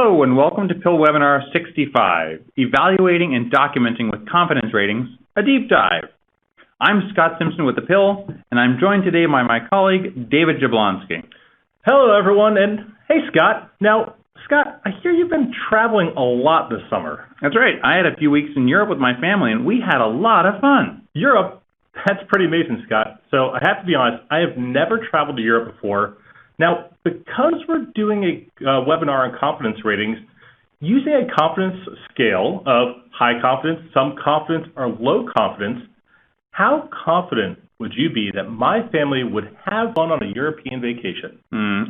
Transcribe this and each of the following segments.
Hello and welcome to PIL Webinar 65, Evaluating and Documenting with Confidence Ratings, a Deep Dive. I'm Scott Simpson with the PIL, and I'm joined today by my colleague, David Jablonski. Hello, everyone, and hey, Scott. Now, Scott, I hear you've been traveling a lot this summer. That's right. I had a few weeks in Europe with my family, and we had a lot of fun. Europe? That's pretty amazing, Scott. So I have to be honest, I have never traveled to Europe before. Now, because we're doing a webinar on confidence ratings, using a confidence scale of high confidence, some confidence, or low confidence, how confident would you be that my family would have fun on a European vacation?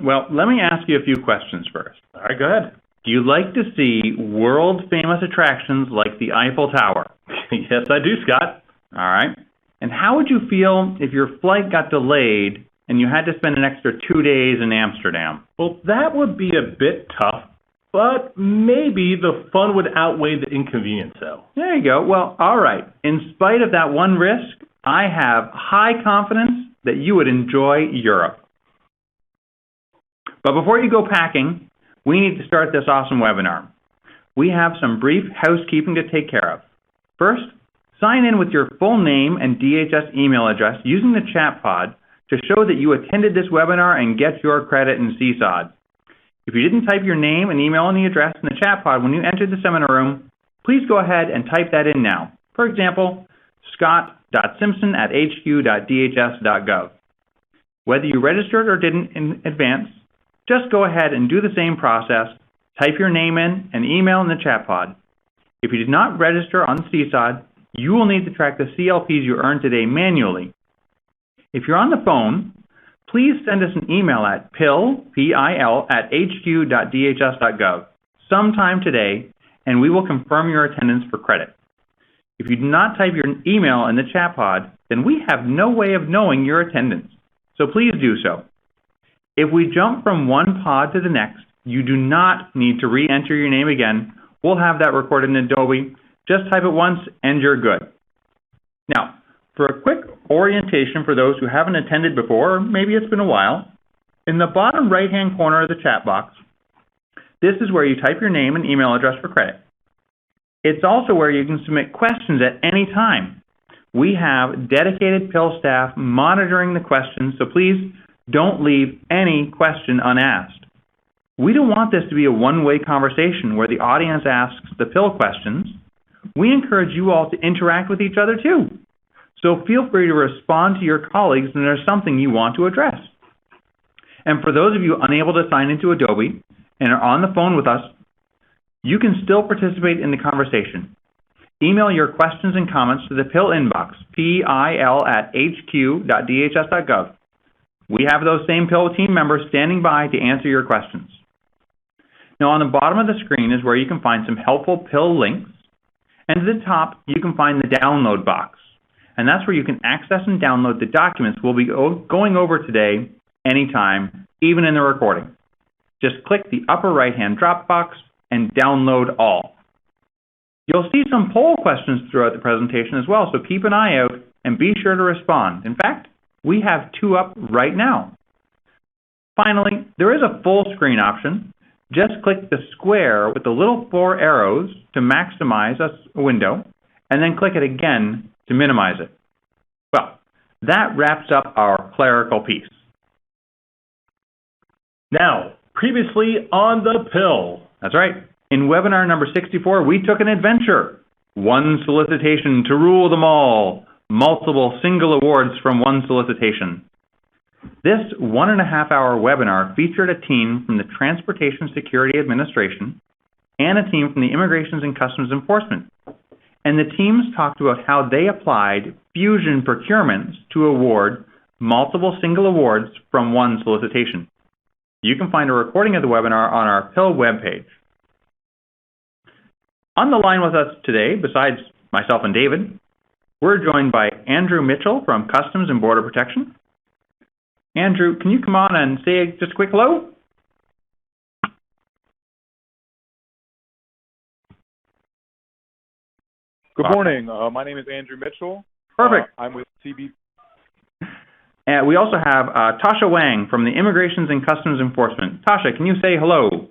Well, let me ask you a few questions first. All right, go ahead. Do you like to see world-famous attractions like the Eiffel Tower? Yes, I do, Scott. All right. And how would you feel if your flight got delayed and you had to spend an extra 2 days in Amsterdam? Well, that would be a bit tough, but maybe the fun would outweigh the inconvenience, though. There you go. Well, all right. In spite of that one risk, I have high confidence that you would enjoy Europe. But before you go packing, we need to start this awesome webinar. We have some brief housekeeping to take care of. First, sign in with your full name and DHS email address using the chat pod to show that you attended this webinar and get your credit in CSOD. If you didn't type your name and email and the address in the chat pod when you entered the seminar room, please go ahead and type that in now. For example, scott.simpson@hq.dhs.gov. Whether you registered or didn't in advance, just go ahead and do the same process, type your name in and email in the chat pod. If you did not register on CSOD, you will need to track the CLPs you earned today manually. If you're on the phone, please send us an email at PIL@hq.dhs.gov sometime today, and we will confirm your attendance for credit. If you do not type your email in the chat pod, then we have no way of knowing your attendance, so please do so. If we jump from one pod to the next, you do not need to re-enter your name again. We'll have that recorded in Adobe. Just type it once and you're good. Now, for a quick orientation for those who haven't attended before, or maybe it's been a while, in the bottom right-hand corner of the chat box, this is where you type your name and email address for credit. It's also where you can submit questions at any time. We have dedicated PIL staff monitoring the questions, so please don't leave any question unasked. We don't want this to be a one-way conversation where the audience asks the PIL questions. We encourage you all to interact with each other too. So feel free to respond to your colleagues when there's something you want to address. And for those of you unable to sign into Adobe and are on the phone with us, you can still participate in the conversation. Email your questions and comments to the PIL inbox, pil@hq.dhs.gov. We have those same PIL team members standing by to answer your questions. Now on the bottom of the screen is where you can find some helpful PIL links, and at the top you can find the download box. And that's where you can access and download the documents we'll be going over today, anytime, even in the recording. Just click the upper right-hand drop box and download all. You'll see some poll questions throughout the presentation as well, so keep an eye out and be sure to respond. In fact, we have 2 up right now. Finally, there is a full screen option. Just click the square with the little 4 arrows to maximize a window, and then click it again to minimize it. Well, that wraps up our clerical piece. Now, previously on the PIL. That's right. In webinar number 64, we took an adventure. One solicitation to rule them all. Multiple single awards from one solicitation. This 1.5-hour webinar featured a team from the Transportation Security Administration and a team from the Immigrations and Customs Enforcement. And the teams talked about how they applied fusion procurements to award multiple single awards from one solicitation. You can find a recording of the webinar on our PIL webpage. On the line with us today, besides myself and David, we're joined by Andrew Mitchell from Customs and Border Protection. Andrew, can you come on and say just a quick hello? Good morning. My name is Andrew Mitchell. Perfect. I'm with CB. We also have Tasha Wang from the Immigrations and Customs Enforcement. Tasha, can you say hello?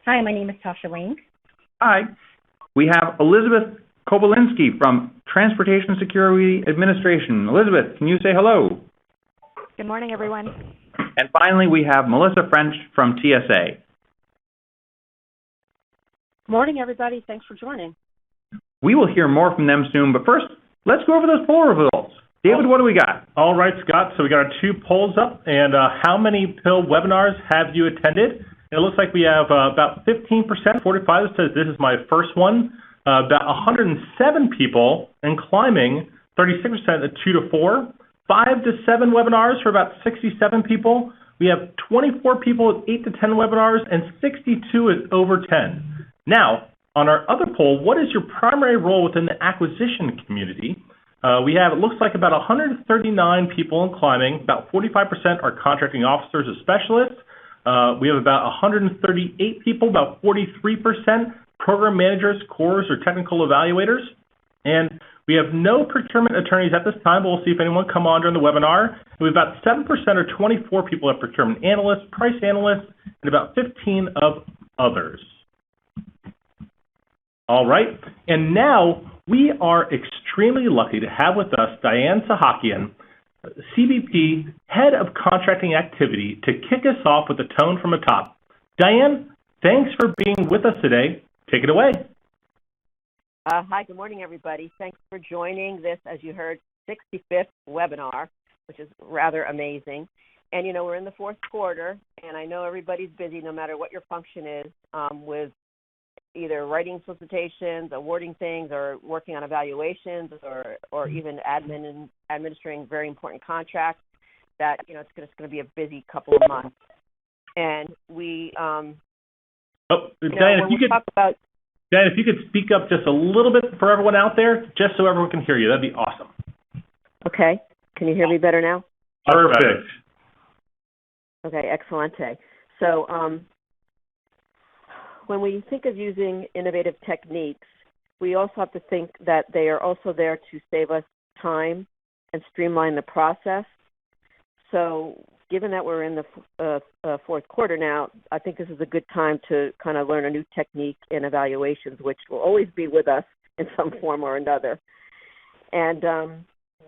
Hi, my name is Tasha Lane. Hi. We have Elizabeth Kobolinski from Transportation Security Administration. Elizabeth, can you say hello? Good morning, everyone. And finally, we have Melissa French from TSA. Morning, everybody. Thanks for joining. We will hear more from them soon, but first, let's go over those poll results. David, what do we got? All right, Scott. So we got our 2 polls up, and how many PIL webinars have you attended? It looks like we have about 15%, 45 says this is my first one. About 107 people, and climbing 36% at 2 to 4. 5 to 7 webinars for about 67 people. We have 24 people with 8 to 10 webinars, and 62 is over 10. Now, on our other poll, what is your primary role within the acquisition community? We have, it looks like about 139 people in climbing, about 45% are contracting officers or specialists. We have about 138 people, about 43% program managers, cores, or technical evaluators. And we have no procurement attorneys at this time, but we'll see if anyone come on during the webinar. We have about 7% or 24 people have procurement analysts, price analysts, and about 15 of others. All right, and now we are extremely lucky to have with us Diane Sahakian, CBP Head of Contracting Activity, to kick us off with a tone from the top. Diane, thanks for being with us today. Take it away. Hi, good morning, everybody. Thanks for joining this, as you heard, 65th webinar, which is rather amazing. And, you know, we're in the 4th quarter, and I know everybody's busy no matter what your function is with either writing solicitations, awarding things, or working on evaluations, or even administering very important contracts. That, you know, it's going to be a busy couple of months. And we, Diane, Dan, if you could speak up just a little bit for everyone out there, just so everyone can hear you, that'd be awesome. Okay. Can you hear me better now? Perfect. Okay, excelente. So when we think of using innovative techniques, we also have to think that they are also there to save us time and streamline the process. So given that we're in the 4th quarter now, I think this is a good time to kind of learn a new technique in evaluations, which will always be with us in some form or another. And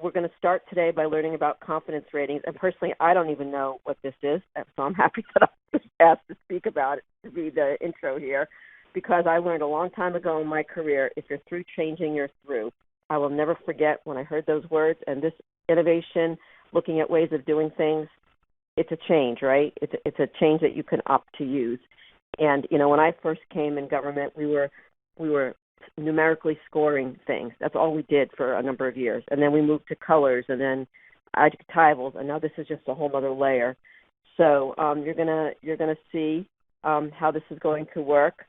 we're going to start today by learning about confidence ratings. And personally, I don't even know what this is, so I'm happy that I was asked to speak about it, to be the intro here, because I learned a long time ago in my career, if you're through changing, you're through. I will never forget when I heard those words, and this innovation, looking at ways of doing things, it's a change, right? It's a change that you can opt to use. And, you know, when I first came in government, we were numerically scoring things. That's all we did for a number of years. And then we moved to colors and then adjectivals, and now this is just a whole other layer. So you're gonna see how this is going to work.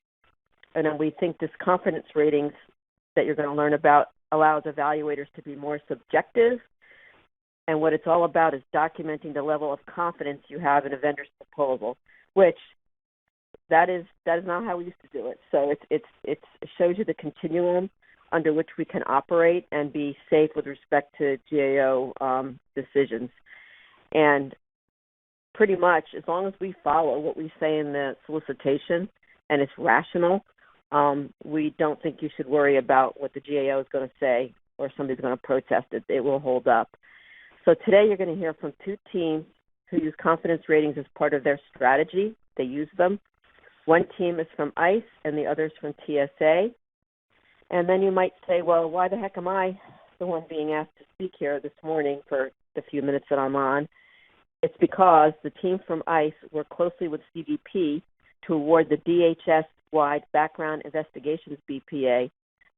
And then we think this confidence ratings that you're going to learn about allows evaluators to be more subjective. And what it's all about is documenting the level of confidence you have in a vendor's proposal, which that is not how we used to do it. So it shows you the continuum under which we can operate and be safe with respect to GAO decisions. And pretty much, as long as we follow what we say in the solicitation and it's rational, we don't think you should worry about what the GAO is going to say or somebody's going to protest it. It will hold up. So today you're going to hear from 2 teams who use confidence ratings as part of their strategy. They use them. One team is from ICE and the other is from TSA. And then you might say, well, why the heck am I the one being asked to speak here this morning for the few minutes that I'm on? It's because the team from ICE worked closely with CBP to award the DHS-wide Background Investigations BPA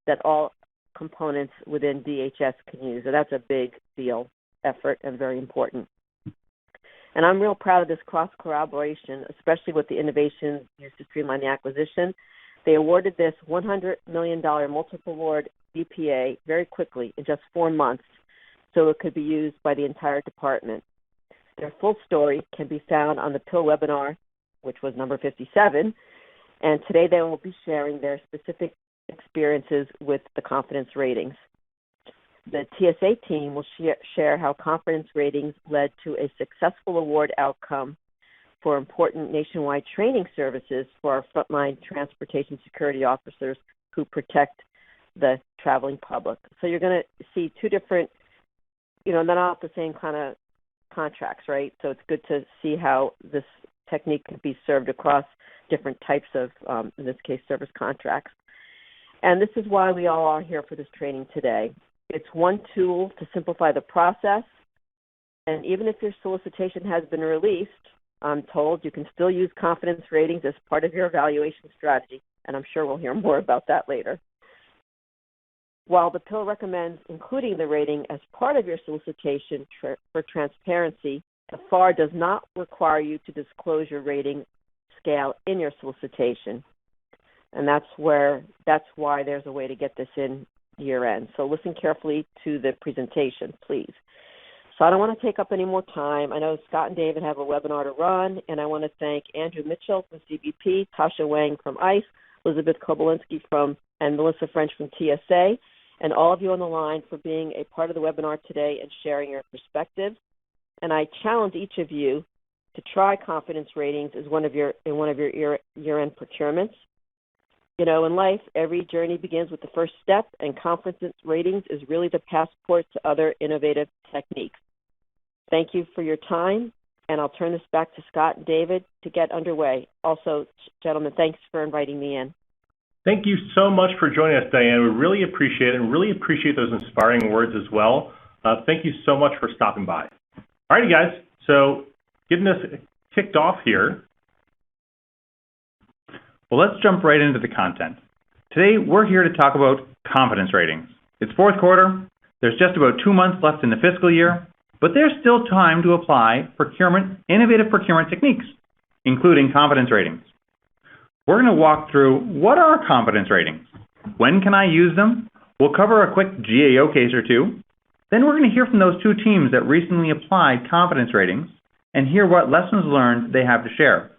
that all components within DHS can use. So that's a big deal, effort, and very important. And I'm real proud of this cross-collaboration, especially with the innovations used to streamline the acquisition. They awarded this $100 million multiple award BPA very quickly in just 4 months, so it could be used by the entire department. Their full story can be found on the PIL webinar, which was number 57, and today they will be sharing their specific experiences with the confidence ratings. The TSA team will share how confidence ratings led to a successful award outcome for important nationwide training services for our frontline transportation security officers who protect the traveling public. So you're going to see two different, they're not the same kind of contracts, right? So it's good to see how this technique can be served across different types of, in this case, service contracts. And this is why we all are here for this training today. It's one tool to simplify the process. And even if your solicitation has been released, I'm told you can still use confidence ratings as part of your evaluation strategy. And I'm sure we'll hear more about that later. While the PIL recommends including the rating as part of your solicitation for transparency, the FAR does not require you to disclose your rating scale in your solicitation. And that's why there's a way to get this in year-end. So listen carefully to the presentation, please. So I don't want to take up any more time. I know Scott and David have a webinar to run, and I want to thank Andrew Mitchell from CBP, Tasha Wang from ICE, Elizabeth Kobolinski and Melissa French from TSA, and all of you on the line for being a part of the webinar today and sharing your perspectives. And I challenge each of you to try confidence ratings as one of your year-end procurements. In life, every journey begins with the first step, and confidence ratings is really the passport to other innovative techniques. Thank you for your time, and I'll turn this back to Scott and David to get underway. Also, gentlemen, thanks for inviting me in. Thank you so much for joining us, Diane. We really appreciate it and really appreciate those inspiring words as well. Thank you so much for stopping by. All righty, guys. So getting us kicked off here. Well, let's jump right into the content. Today, we're here to talk about confidence ratings. It's fourth quarter. There's just about 2 months left in the fiscal year, but there's still time to apply innovative procurement techniques, including confidence ratings. We're going to walk through what are confidence ratings, when can I use them, we'll cover a quick GAO case or two, then we're going to hear from those two teams that recently applied confidence ratings and hear what lessons learned they have to share.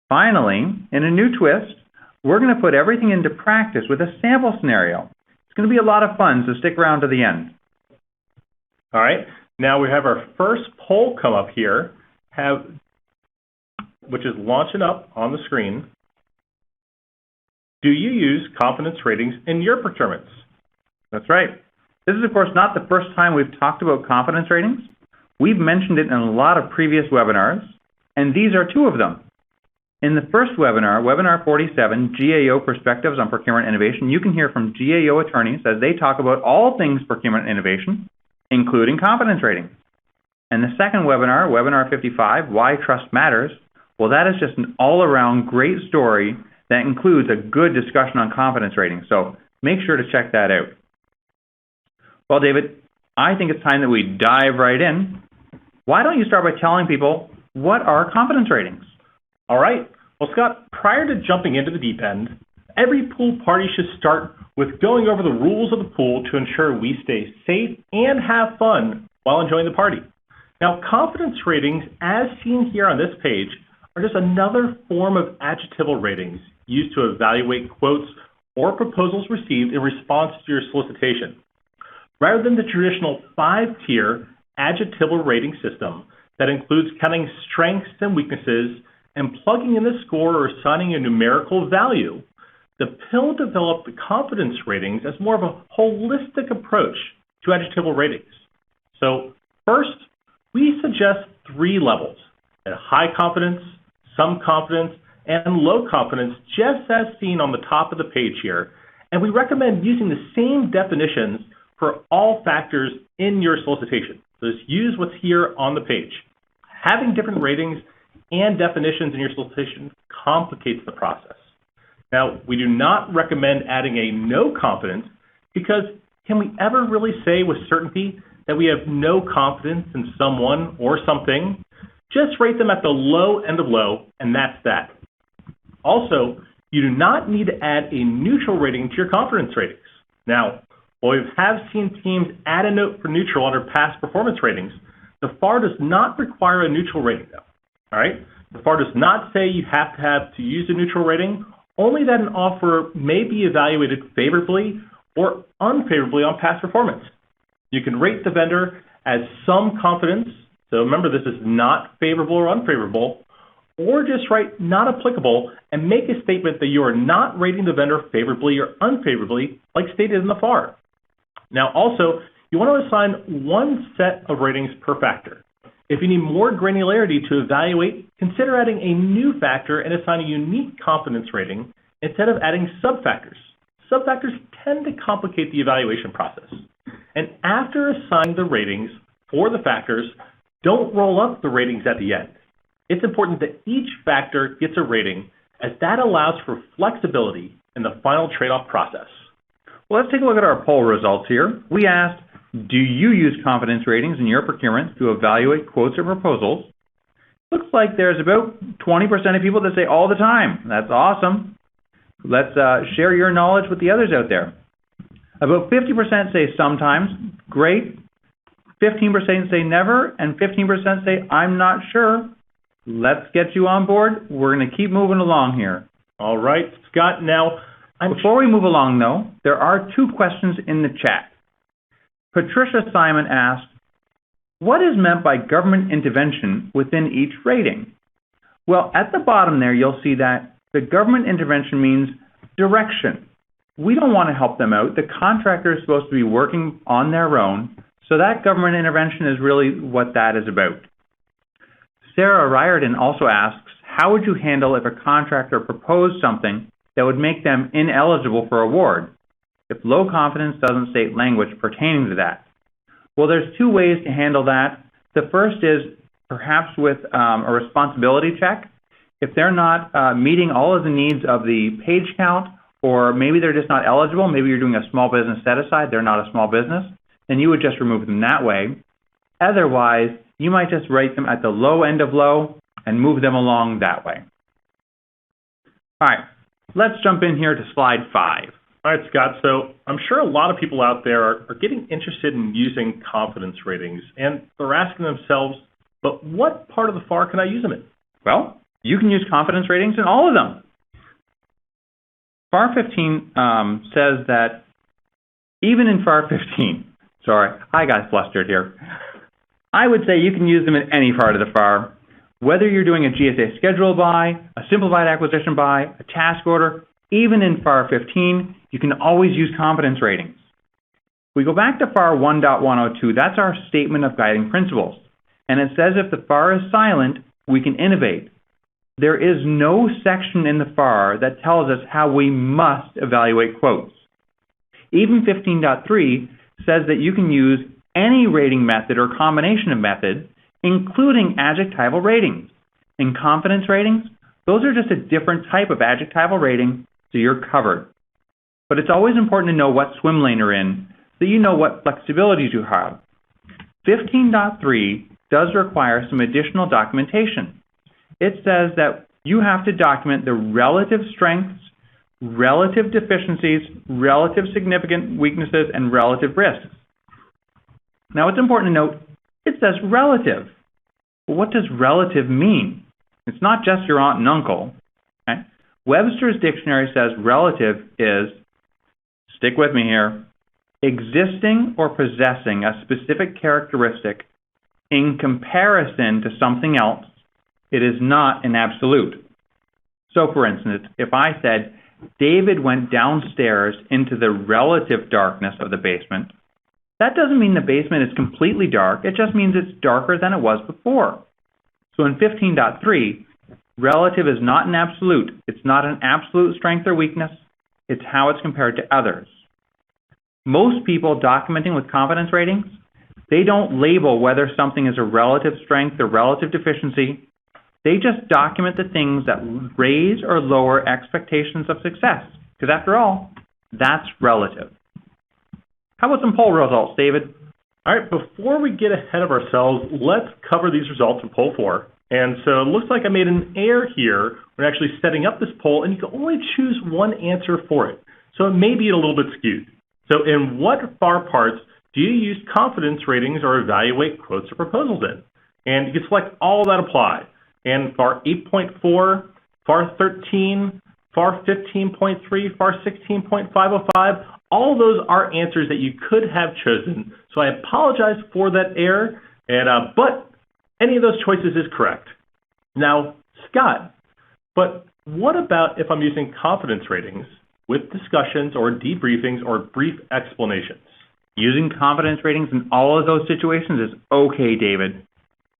Finally, in a new twist, we're going to put everything into practice with a sample scenario. It's going to be a lot of fun, so stick around to the end. All right. Now we have our first poll come up here, which is launching up on the screen. Do you use confidence ratings in your procurements? That's right. This is, of course, not the first time we've talked about confidence ratings. We've mentioned it in a lot of previous webinars, and these are two of them. In the first webinar, Webinar 47, GAO Perspectives on Procurement Innovation, you can hear from GAO attorneys as they talk about all things procurement innovation, including confidence ratings. And the second webinar, Webinar 55, Why Trust Matters, well, that is just an all-around great story that includes a good discussion on confidence ratings. So make sure to check that out. Well, David, I think it's time that we dive right in. Why don't you start by telling people what are confidence ratings? All right. Well, Scott, prior to jumping into the deep end, every pool party should start with going over the rules of the pool to ensure we stay safe and have fun while enjoying the party. Now, confidence ratings, as seen here on this page, are just another form of adjectival ratings used to evaluate quotes or proposals received in response to your solicitation. Rather than the traditional 5-tier adjectival rating system that includes counting strengths and weaknesses and plugging in the score or assigning a numerical value, the PIL developed the confidence ratings as more of a holistic approach to adjectival ratings. So first, we suggest 3 levels: at high confidence, some confidence, and low confidence, just as seen on the top of the page here. And we recommend using the same definitions for all factors in your solicitation. So just use what's here on the page. Having different ratings and definitions in your solicitation complicates the process. Now, we do not recommend adding a no confidence because can we ever really say with certainty that we have no confidence in someone or something? Just rate them at the low end of low, and that's that. Also, you do not need to add a neutral rating to your confidence ratings. Now, while we have seen teams add a note for neutral under past performance ratings, the FAR does not require a neutral rating, though. All right? The FAR does not say you have to use a neutral rating, only that an offer may be evaluated favorably or unfavorably on past performance. You can rate the vendor as some confidence, so remember this is not favorable or unfavorable, or just write not applicable and make a statement that you are not rating the vendor favorably or unfavorably like stated in the FAR. Now also, you want to assign one set of ratings per factor. If you need more granularity to evaluate, consider adding a new factor and assign a unique confidence rating instead of adding subfactors. Subfactors tend to complicate the evaluation process. And after assigning the ratings for the factors, don't roll up the ratings at the end. It's important that each factor gets a rating, as that allows for flexibility in the final trade-off process. Well, let's take a look at our poll results here. We asked, do you use confidence ratings in your procurement to evaluate quotes or proposals? Looks like there's about 20% of people that say all the time. That's awesome. Let's share your knowledge with the others out there. About 50% say sometimes, great. 15% say never, and 15% say I'm not sure. Let's get you on board. We're going to keep moving along here. All right, Scott, now before we move along, though, there are two questions in the chat. Patricia Simon asked, what is meant by government intervention within each rating? Well, at the bottom there, you'll see that the government intervention means direction. We don't want to help them out. The contractor is supposed to be working on their own, so that government intervention is really what that is about. Sarah Riordan also asks, how would you handle if a contractor proposed something that would make them ineligible for award, if low confidence doesn't state language pertaining to that? Well, there's two ways to handle that. The first is perhaps with a responsibility check. If they're not meeting all of the needs of the page count, or maybe they're just not eligible, maybe you're doing a small business set-aside, they're not a small business, then you would just remove them that way. Otherwise, you might just rate them at the low end of low and move them along that way. All right, let's jump in here to slide 5. All right, Scott, so I'm sure a lot of people out there are getting interested in using confidence ratings, and they're asking themselves, but what part of the FAR can I use them in? Well, you can use confidence ratings in all of them. FAR 15 says that even in FAR 15, sorry, I got flustered here. I would say you can use them in any part of the FAR, whether you're doing a GSA schedule buy, a simplified acquisition buy, a task order. Even in FAR 15, you can always use confidence ratings. We go back to FAR 1.102, that's our statement of guiding principles. And it says if the FAR is silent, we can innovate. There is no section in the FAR that tells us how we must evaluate quotes. Even 15.3 says that you can use any rating method or combination of methods, including adjectival ratings. In confidence ratings, those are just a different type of adjectival rating, so you're covered. But it's always important to know what swim lane you're in, so you know what flexibilities you have. 15.3 does require some additional documentation. It says that you have to document the relative strengths, relative deficiencies, relative significant weaknesses, and relative risks. Now, it's important to note, it says relative. Well, what does relative mean? It's not just your aunt and uncle. Okay? Webster's dictionary says relative is, stick with me here, existing or possessing a specific characteristic in comparison to something else. It is not an absolute. So, for instance, if I said, David went downstairs into the relative darkness of the basement, that doesn't mean the basement is completely dark. It just means it's darker than it was before. So in 15.3, relative is not an absolute. It's not an absolute strength or weakness. It's how it's compared to others. Most people documenting with confidence ratings, they don't label whether something is a relative strength or relative deficiency. They just document the things that raise or lower expectations of success. Because after all, that's relative. How about some poll results, David? All right, before we get ahead of ourselves, let's cover these results in poll 4. And so it looks like I made an error here when actually setting up this poll, and you can only choose one answer for it. So it may be a little bit skewed. So in what FAR parts do you use confidence ratings or evaluate quotes or proposals in? And you can select all that apply. And FAR 8.4, FAR 13, FAR 15.3, FAR 16.505, all of those are answers that you could have chosen. So I apologize for that error, and but any of those choices is correct. Now, Scott, but what about if I'm using confidence ratings with discussions or debriefings or brief explanations? Using confidence ratings in all of those situations is okay, David.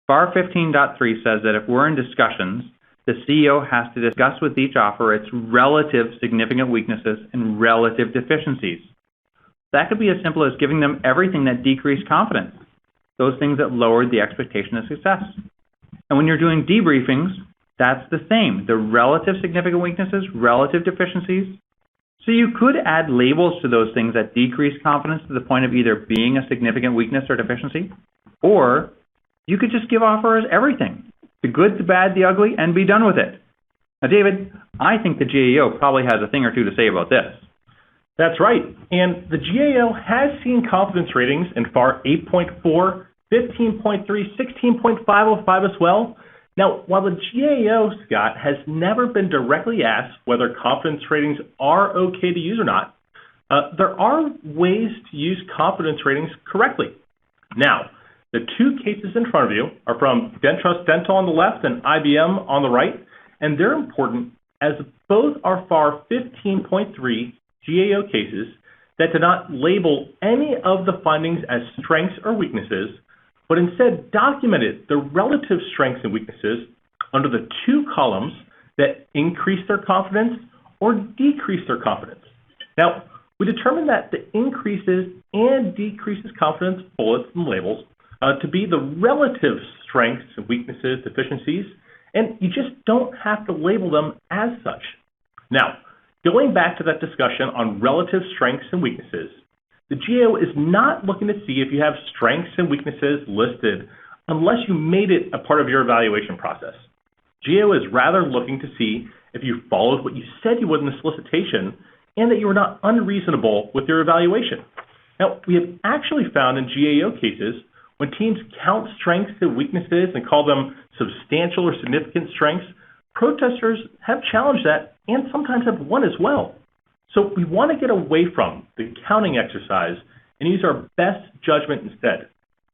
FAR 15.3 says that if we're in discussions, the CEO has to discuss with each offer its relative significant weaknesses and relative deficiencies. That could be as simple as giving them everything that decreased confidence, those things that lowered the expectation of success. And when you're doing debriefings, that's the same, the relative significant weaknesses, relative deficiencies. So you could add labels to those things that decrease confidence to the point of either being a significant weakness or deficiency, or you could just give offerors everything, the good, the bad, the ugly, and be done with it. Now, David, I think the GAO probably has a thing or two to say about this. That's right. And the GAO has seen confidence ratings in FAR 8.4, 15.3, 16.505 as well. Now, while the GAO, Scott, has never been directly asked whether confidence ratings are okay to use or not, there are ways to use confidence ratings correctly. Now, the two cases in front of you are from Dentrust Dental on the left and IBM on the right, and they're important as both are FAR 15.3 GAO cases that do not label any of the findings as strengths or weaknesses, but instead documented the relative strengths and weaknesses under the two columns that increase their confidence or decrease their confidence. Now, we determined that the increases and decreases confidence bullets and labels to be the relative strengths and weaknesses, deficiencies, and you just don't have to label them as such. Now, going back to that discussion on relative strengths and weaknesses, the GAO is not looking to see if you have strengths and weaknesses listed unless you made it a part of your evaluation process. GAO is rather looking to see if you followed what you said you would in the solicitation and that you were not unreasonable with your evaluation. Now, we have actually found in GAO cases when teams count strengths and weaknesses and call them substantial or significant strengths, protesters have challenged that and sometimes have won as well. So we want to get away from the counting exercise and use our best judgment instead.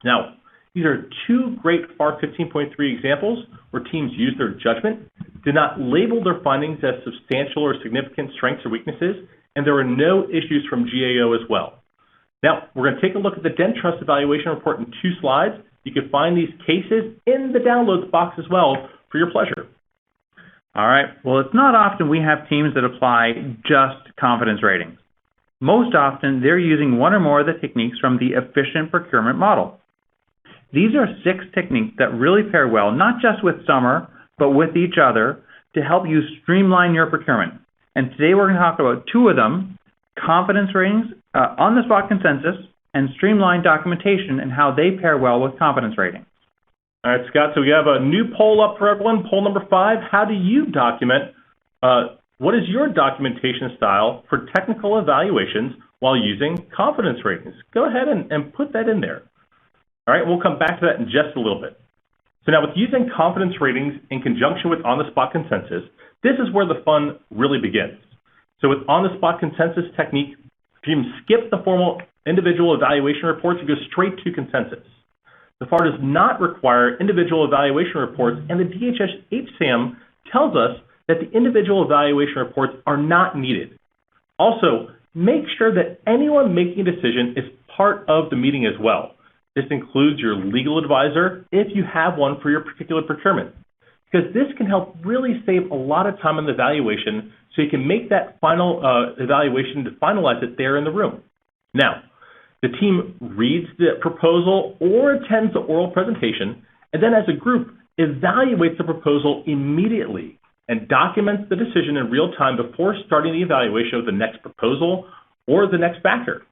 Now, these are two great FAR 15.3 examples where teams use their judgment, did not label their findings as substantial or significant strengths or weaknesses, and there were no issues from GAO as well. Now, we're going to take a look at the Dentrust evaluation report in 2 slides. You can find these cases in the downloads box as well for your pleasure. All right. Well, it's not often we have teams that apply just confidence ratings. Most often, they're using one or more of the techniques from the efficient procurement model. These are 6 techniques that really pair well, not just with Summer, but with each other to help you streamline your procurement. And today we're going to talk about 2 of them, confidence ratings, on-the-spot consensus, and streamlined documentation and how they pair well with confidence ratings. All right, Scott, so we have a new poll up for everyone, poll number 5. How do you document, what is your documentation style for technical evaluations while using confidence ratings? Go ahead and put that in there. All right, we'll come back to that in just a little bit. So now with using confidence ratings in conjunction with on-the-spot consensus, this is where the fun really begins. So with on-the-spot consensus technique, teams skip the formal individual evaluation reports and go straight to consensus. The FAR does not require individual evaluation reports, and the DHS HSAM tells us that the individual evaluation reports are not needed. Also, make sure that anyone making a decision is part of the meeting as well. This includes your legal advisor, if you have one for your particular procurement, because this can help really save a lot of time in the evaluation so you can make that final evaluation to finalize it there in the room. Now, the team reads the proposal or attends the oral presentation, and then as a group, evaluates the proposal immediately and documents the decision in real time before starting the evaluation of the next proposal or the next factor.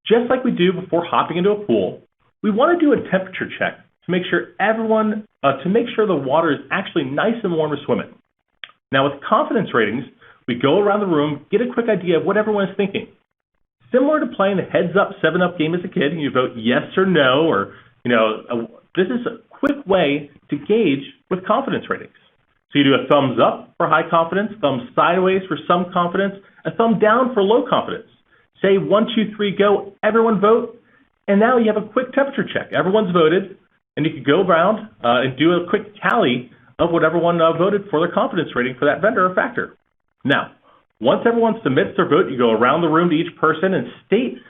Just like we do before hopping into a pool, we want to do a temperature check to make sure the water is actually nice and warm to swim in. Now with confidence ratings, we go around the room, get a quick idea of what everyone is thinking. Similar to playing the heads-up, 7-up game as a kid, and you vote yes or no, or, this is a quick way to gauge with confidence ratings. So you do a thumbs up for high confidence, thumbs sideways for some confidence, a thumb down for low confidence. Say 1, 2, 3, go, everyone vote, and now you have a quick temperature check. Everyone's voted, and you can go around and do a quick tally of what everyone voted for their confidence rating for that vendor or factor. Now, once everyone submits their vote, you go around the room to each person and state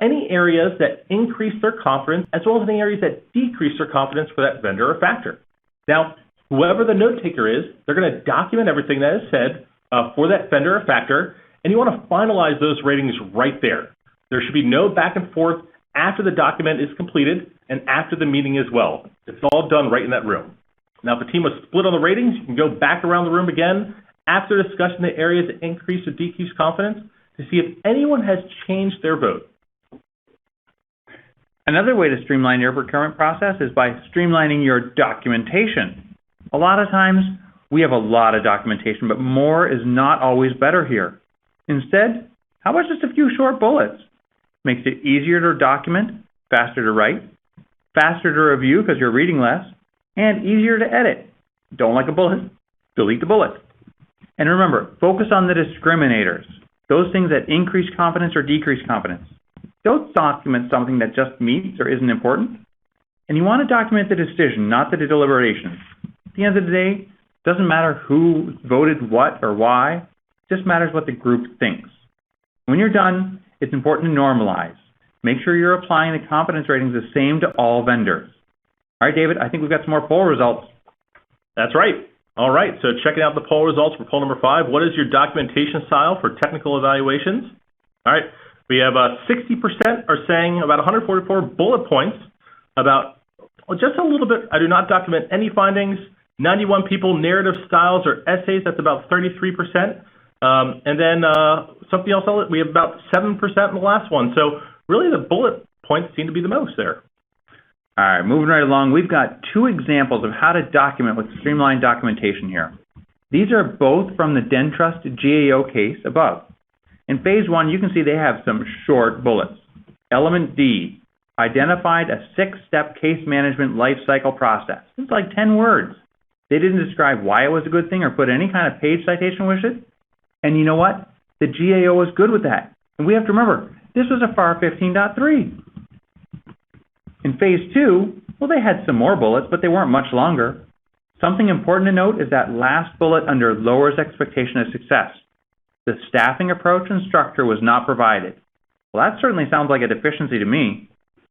any areas that increase their confidence as well as any areas that decrease their confidence for that vendor or factor. Now, whoever the note taker is, they're going to document everything that is said for that vendor or factor, and you want to finalize those ratings right there. There should be no back and forth after the document is completed and after the meeting as well. It's all done right in that room. Now, if the team was split on the ratings, you can go back around the room again after discussing the areas that increase or decrease confidence to see if anyone has changed their vote. Another way to streamline your procurement process is by streamlining your documentation. A lot of times, we have a lot of documentation, but more is not always better here. Instead, how about just a few short bullets? Makes it easier to document, faster to write, faster to review because you're reading less, and easier to edit. Don't like a bullet? Delete the bullet. And remember, focus on the discriminators, those things that increase confidence or decrease confidence. Don't document something that just meets or isn't important. And you want to document the decision, not the deliberations. At the end of the day, it doesn't matter who voted what or why, it just matters what the group thinks. When you're done, it's important to normalize. Make sure you're applying the confidence ratings the same to all vendors. All right, David, I think we've got some more poll results. That's right. All right, so checking out the poll results for poll number 5. What is your documentation style for technical evaluations? All right, we have 60% are saying about 144 bullet points, about just a little bit, I do not document any findings. 91 people, narrative styles or essays, that's about 33%. And then something else, we have about 7% in the last one. So really the bullet points seem to be the most there. All right, moving right along, we've got 2 examples of how to document with streamlined documentation here. These are both from the DenTrust GAO case above. In phase 1, you can see they have some short bullets. Element D, identified a 6-step case management life cycle process. It's like 10 words. They didn't describe why it was a good thing or put any kind of page citation with it. And you know what? The GAO was good with that. And we have to remember, this was a FAR 15.3. In phase 2, well, they had some more bullets, but they weren't much longer. Something important to note is that last bullet under lowers expectation of success. The staffing approach and structure was not provided. Well, that certainly sounds like a deficiency to me,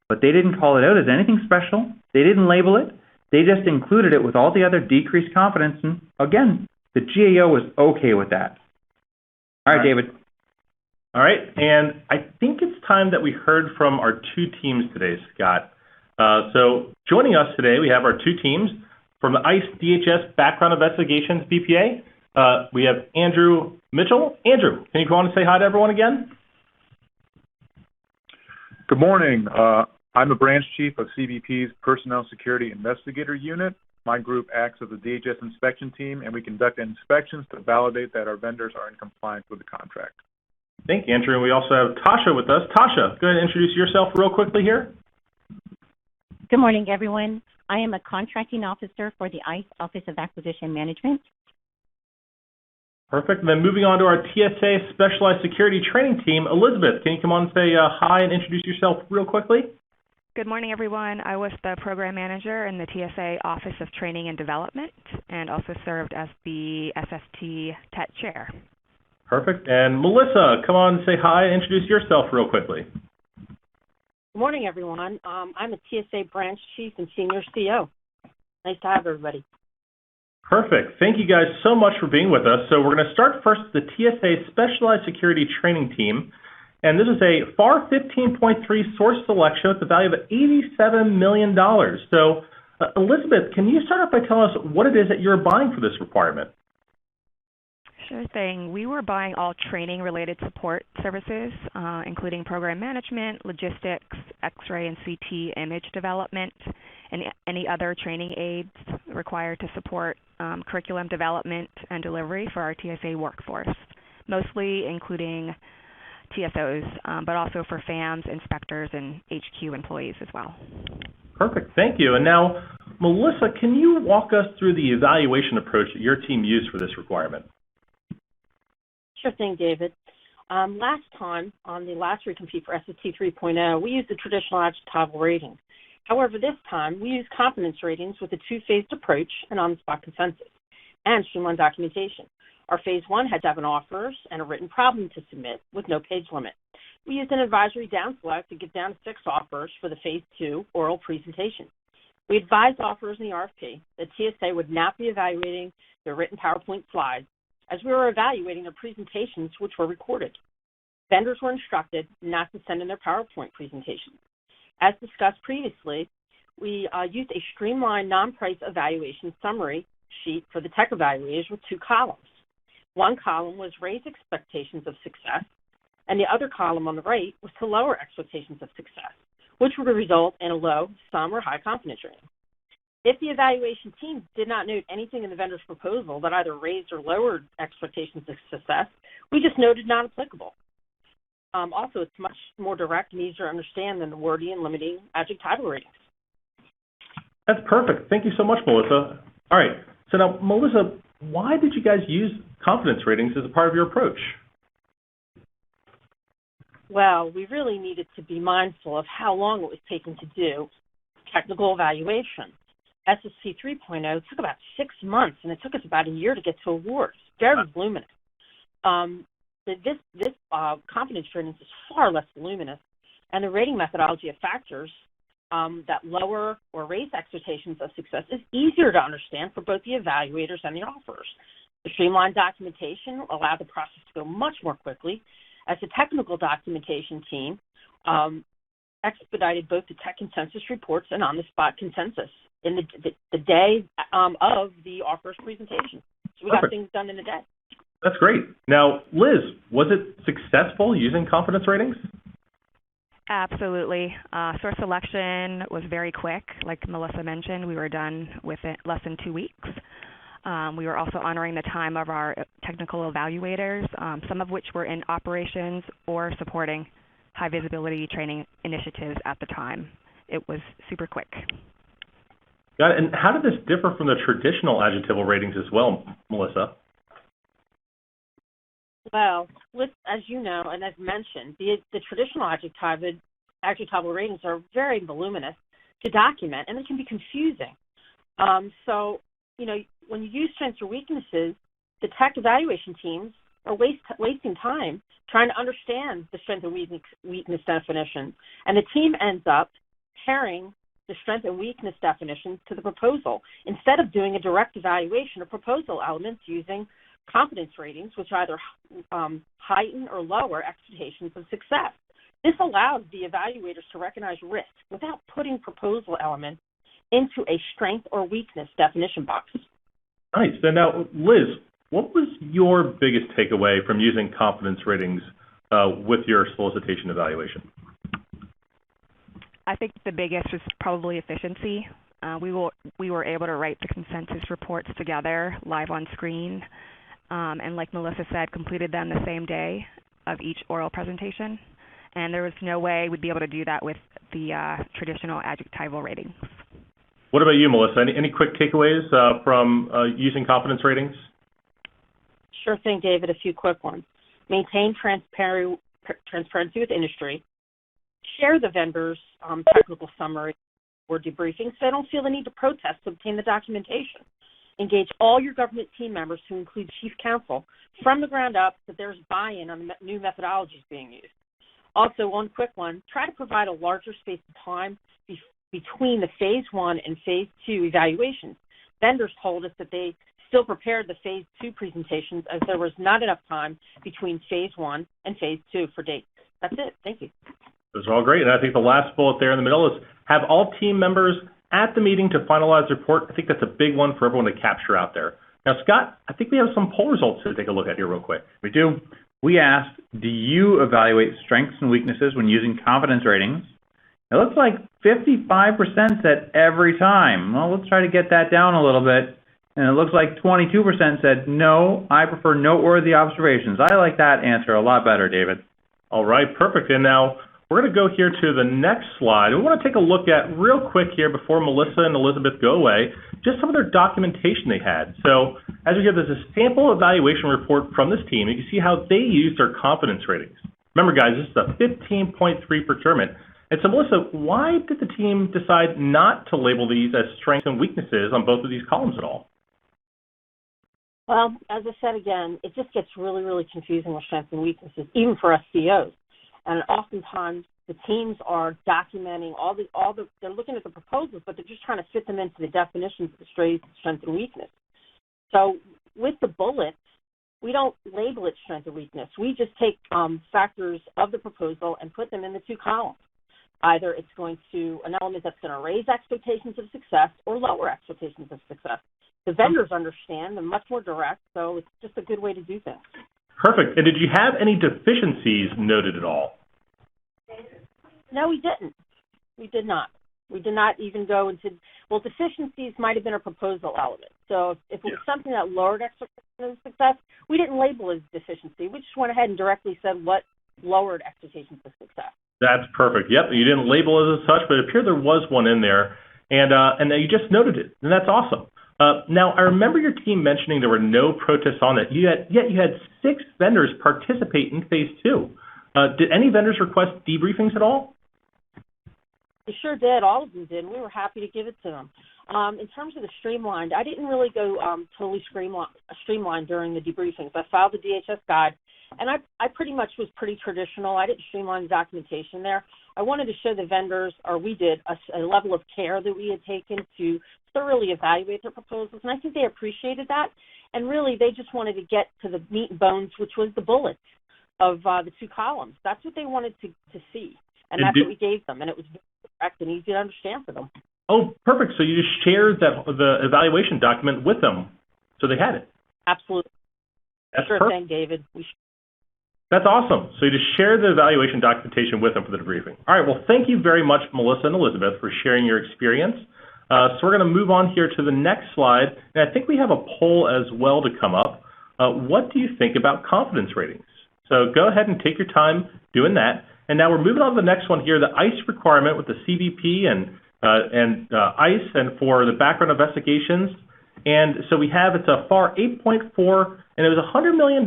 but they didn't call it out as anything special. They didn't label it. They just included it with all the other decreased confidence, and again, the GAO was okay with that. All right, David. All right, and I think it's time that we heard from our 2 teams today, Scott. So joining us today, we have our 2 teams from the ICE DHS Background Investigations BPA. We have Andrew Mitchell. Andrew, can you go on and say hi to everyone again? Good morning. I'm a branch chief of CBP's Personnel Security Investigator Unit. My group acts as a DHS inspection team, and we conduct inspections to validate that our vendors are in compliance with the contract. Thank you, Andrew. And we also have Tasha with us. Tasha, go ahead and introduce yourself real quickly here. Good morning, everyone. I am a contracting officer for the ICE Office of Acquisition Management. Perfect. And then moving on to our TSA Specialized Security Training Team, Elizabeth, can you come on and say hi and introduce yourself real quickly? Good morning, everyone. I was the program manager in the TSA Office of Training and Development and also served as the SST TET chair. Perfect. And Melissa, come on and say hi and introduce yourself real quickly. Good morning, everyone. I'm a TSA branch chief and senior CO. Nice to have everybody. Perfect. Thank you guys so much for being with us. So we're going to start first with the TSA Specialized Security Training Team. And this is a FAR 15.3 source selection with the value of $87 million. So, Elizabeth, can you start off by telling us what it is that you're buying for this requirement? Sure thing. We were buying all training-related support services, including program management, logistics, X-ray and CT image development, and any other training aids required to support curriculum development and delivery for our TSA workforce, mostly including TSOs, but also for FAMs, inspectors, and HQ employees as well. Perfect. Thank you. And now, Melissa, can you walk us through the evaluation approach that your team used for this requirement? Sure thing, David. Last time, on the last recompete for SST 3.0, we used the traditional adjectival rating. However, this time we use confidence ratings with a two-phased approach and on-the-spot consensus and streamlined documentation. Our phase one had 7 offers and a written problem to submit with no page limit. We used an advisory down select to get down to 6 offers for the phase 2 oral presentation. We advised offers in the RFP that TSA would not be evaluating their written PowerPoint slides as we were evaluating their presentations, which were recorded. Vendors were instructed not to send in their PowerPoint presentations. As discussed previously, we used a streamlined non-price evaluation summary sheet for the tech evaluators with 2 columns. One column was raise expectations of success, and the other column on the right was to lower expectations of success, which would result in a low, some, or high confidence rating. If the evaluation team did not note anything in the vendor's proposal that either raised or lowered expectations of success, we just noted not applicable. Also, it's much more direct and easier to understand than the wordy and limiting adjectival ratings. That's perfect. Thank you so much, Melissa. All right. So now, Melissa, why did you guys use confidence ratings as a part of your approach? Well, we really needed to be mindful of how long it was taking to do technical evaluation. SSC 3.0 took about 6 months, and it took us about a year to get to awards. Very voluminous. This confidence ratings is far less voluminous, and the rating methodology of factors that lower or raise expectations of success is easier to understand for both the evaluators and the offers. The streamlined documentation allowed the process to go much more quickly, as the technical documentation team expedited both the tech consensus reports and on-the-spot consensus in the day of the offers presentation. So we got things done in a day. That's great. Now, Liz, was it successful using confidence ratings? Absolutely. Source selection was very quick. Like Melissa mentioned, we were done within less than 2 weeks. We were also honoring the time of our technical evaluators, some of which were in operations or supporting high visibility training initiatives at the time. It was super quick. Got it. And how did this differ from the traditional adjectival ratings as well, Melissa? Well, as you know, and as mentioned, the traditional adjectival ratings are very voluminous to document, and they can be confusing. So, when you use strengths or weaknesses, the tech evaluation teams are wasting time trying to understand the strength and weakness definition, and the team ends up pairing the strength and weakness definitions to the proposal instead of doing a direct evaluation of proposal elements using confidence ratings, which either heighten or lower expectations of success. This allows the evaluators to recognize risk without putting proposal elements into a strength or weakness definition box. Nice. And now, Liz, what was your biggest takeaway from using confidence ratings with your solicitation evaluation? I think the biggest was probably efficiency. We were able to write the consensus reports together live on screen, and like Melissa said, completed them the same day of each oral presentation. And there was no way we'd be able to do that with the traditional adjectival ratings. What about you, Melissa? Any quick takeaways from using confidence ratings? Sure thing, David. A few quick ones. Maintain transparency with industry. Share the vendor's technical summary or debriefing so they don't feel the need to protest to obtain the documentation. Engage all your government team members, to include chief counsel, from the ground up so there's buy-in on the new methodologies being used. Also, one quick one, try to provide a larger space of time between the phase 1 and phase 2 evaluations. Vendors told us that they still prepared the phase 2 presentations as there was not enough time between phase 1 and phase 2 for dates. That's it. Thank you. Those are all great. And I think the last bullet there in the middle is have all team members at the meeting to finalize the report. I think that's a big one for everyone to capture out there. Now, Scott, I think we have some poll results to take a look at here real quick. We do. We asked, do you evaluate strengths and weaknesses when using confidence ratings? It looks like 55% said every time. Well, let's try to get that down a little bit. And it looks like 22% said, no, I prefer noteworthy observations. I like that answer a lot better, David. All right, perfect. And now we're going to go here to the next slide. We want to take a look at real quick here before Melissa and Elizabeth go away, just some of their documentation they had. So as we have, there's a sample evaluation report from this team. You can see how they used their confidence ratings. Remember, guys, this is a 15.3 procurement. And so, Melissa, why did the team decide not to label these as strengths and weaknesses on both of these columns at all? Well, as I said again, it just gets really, really confusing with strengths and weaknesses, even for SCOs. And oftentimes the teams are documenting they're looking at the proposals, but they're just trying to fit them into the definitions of the strength and weakness. So with the bullets, we don't label it strength or weakness. We just take factors of the proposal and put them in the two columns. Either it's going to an element that's going to raise expectations of success or lower expectations of success. The vendors understand, they're much more direct, so it's just a good way to do things. Perfect. And did you have any deficiencies noted at all? No, we didn't. We did not. We did not even go into, well, deficiencies might have been a proposal element. So if it was something that lowered expectations of success, we didn't label it as deficiency. We just went ahead and directly said what lowered expectations of success. That's perfect. Yep, you didn't label it as such, but it appeared there was one in there, and you just noted it, and that's awesome. Now, I remember your team mentioning there were no protests on it, yet you had 6 vendors participate in Phase 2. Did any vendors request debriefings at all? They sure did. All of them did. We were happy to give it to them. In terms of the streamlined, I didn't really go totally streamlined during the debriefings. I filed the DHS guide, and I pretty much was pretty traditional. I didn't streamline the documentation there. I wanted to show the vendors, or we did, a level of care that we had taken to thoroughly evaluate their proposals, and I think they appreciated that. And really, they just wanted to get to the meat and bones, which was the bullets of the two columns. That's what they wanted to see, and that's what we gave them, and it was direct and easy to understand for them. Oh, perfect. So you just shared the evaluation document with them, so they had it. Absolutely. That's sure perfect. thing, David. That's awesome. So you just share the evaluation documentation with them for the debriefing. All right. Well, thank you very much, Melissa and Elizabeth, for sharing your experience. So we're going to move on here to the next slide, and I think we have a poll as well to come up. What do you think about confidence ratings? So go ahead and take your time doing that. And now we're moving on to the next one here, the ICE requirement with the CBP and ICE and for the background investigations. And so we have, it's a FAR 8.4, and it was $100 million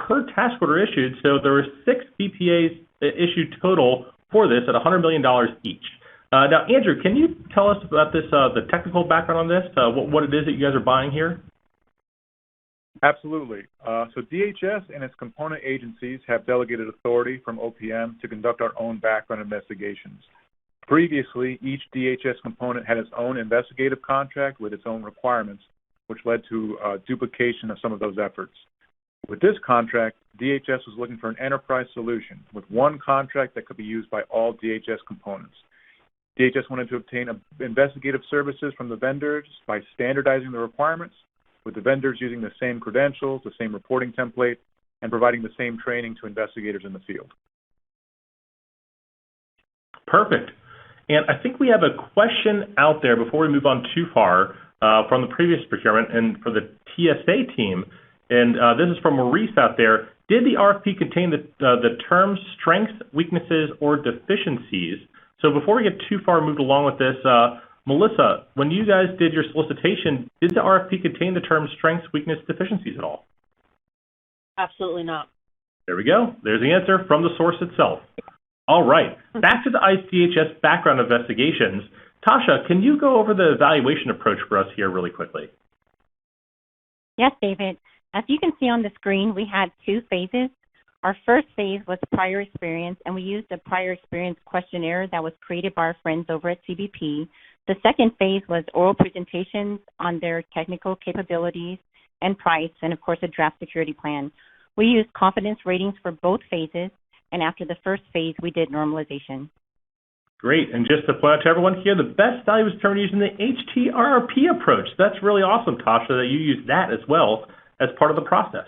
per task order issued. So there were 6 BPAs issued total for this at $100 million each. Now, Andrew, can you tell us about this, the technical background on this, what it is that you guys are buying here? Absolutely. So DHS and its component agencies have delegated authority from OPM to conduct our own background investigations. Previously, each DHS component had its own investigative contract with its own requirements, which led to duplication of some of those efforts. With this contract, DHS was looking for an enterprise solution with one contract that could be used by all DHS components. DHS wanted to obtain investigative services from the vendors by standardizing the requirements, with the vendors using the same credentials, the same reporting template, and providing the same training to investigators in the field. Perfect. And I think we have a question out there before we move on too far from the previous procurement and for the TSA team. And this is from Maurice out there. Did the RFP contain the terms strengths, weaknesses, or deficiencies? So before we get too far moved along with this, Melissa, when you guys did your solicitation, did the RFP contain the terms strengths, weakness, deficiencies at all? Absolutely not. There we go. There's the answer from the source itself. All right. Back to the ICE DHS background investigations. Tasha, can you go over the evaluation approach for us here really quickly? Yes, David. As you can see on the screen, we had 2 phases. Our first phase was prior experience, and we used a prior experience questionnaire that was created by our friends over at CBP. The second phase was oral presentations on their technical capabilities and price, and of course, a draft security plan. We used confidence ratings for both phases, and after the first phase, we did normalization. Great. And just to point out to everyone here, the best value was determined using the HTRRP approach. That's really awesome, Tasha, that you used that as well as part of the process.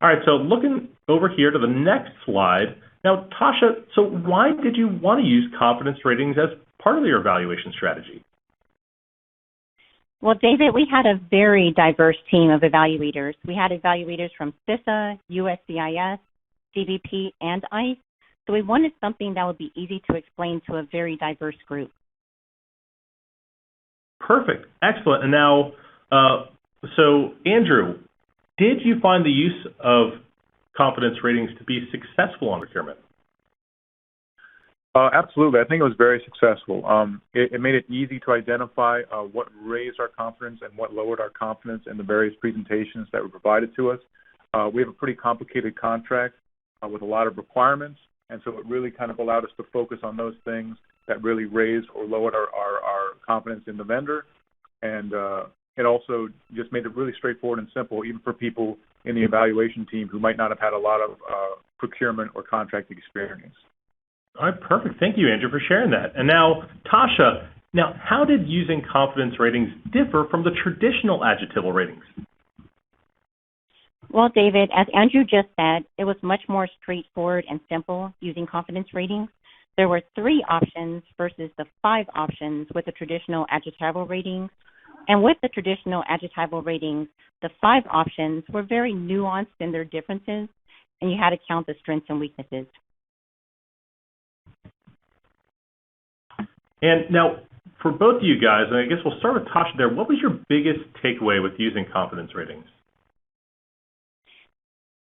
All right, so looking over here to the next slide. Now, Tasha, so why did you want to use confidence ratings as part of your evaluation strategy? Well, David, we had a very diverse team of evaluators. We had evaluators from CISA, USCIS, CBP, and ICE. So we wanted something that would be easy to explain to a very diverse group. Perfect. Excellent. And now, so Andrew, did you find the use of confidence ratings to be successful on procurement? Absolutely. I think it was very successful. It made it easy to identify what raised our confidence and what lowered our confidence in the various presentations that were provided to us. We have a pretty complicated contract with a lot of requirements, and so it really kind of allowed us to focus on those things that really raised or lowered our confidence in the vendor. And it also just made it really straightforward and simple, even for people in the evaluation team who might not have had a lot of procurement or contract experience. All right, perfect. Thank you, Andrew, for sharing that. And now, Tasha, how did using confidence ratings differ from the traditional adjectival ratings? Well, David, as Andrew just said, it was much more straightforward and simple using confidence ratings. There were 3 options versus the 5 options with the traditional adjectival ratings. And with the traditional adjectival ratings, the 5 options were very nuanced in their differences, and you had to count the strengths and weaknesses. And now, for both of you guys, and I guess we'll start with Tasha there, what was your biggest takeaway with using confidence ratings?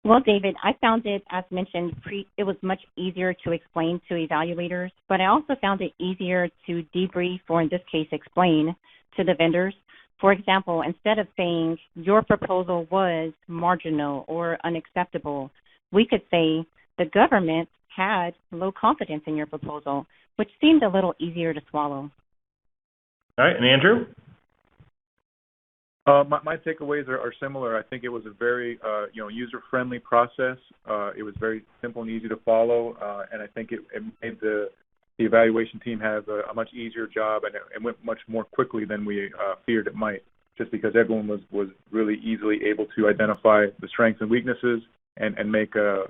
Well, David, I found it, as mentioned, it was much easier to explain to evaluators, but I also found it easier to debrief, or in this case, explain to the vendors. For example, instead of saying your proposal was marginal or unacceptable, we could say the government had low confidence in your proposal, which seemed a little easier to swallow. All right, and Andrew? My takeaways are similar. I think it was a very user-friendly process. It was very simple and easy to follow, and I think it made the evaluation team have a much easier job, and it went much more quickly than we feared it might, just because everyone was really easily able to identify the strengths and weaknesses and make a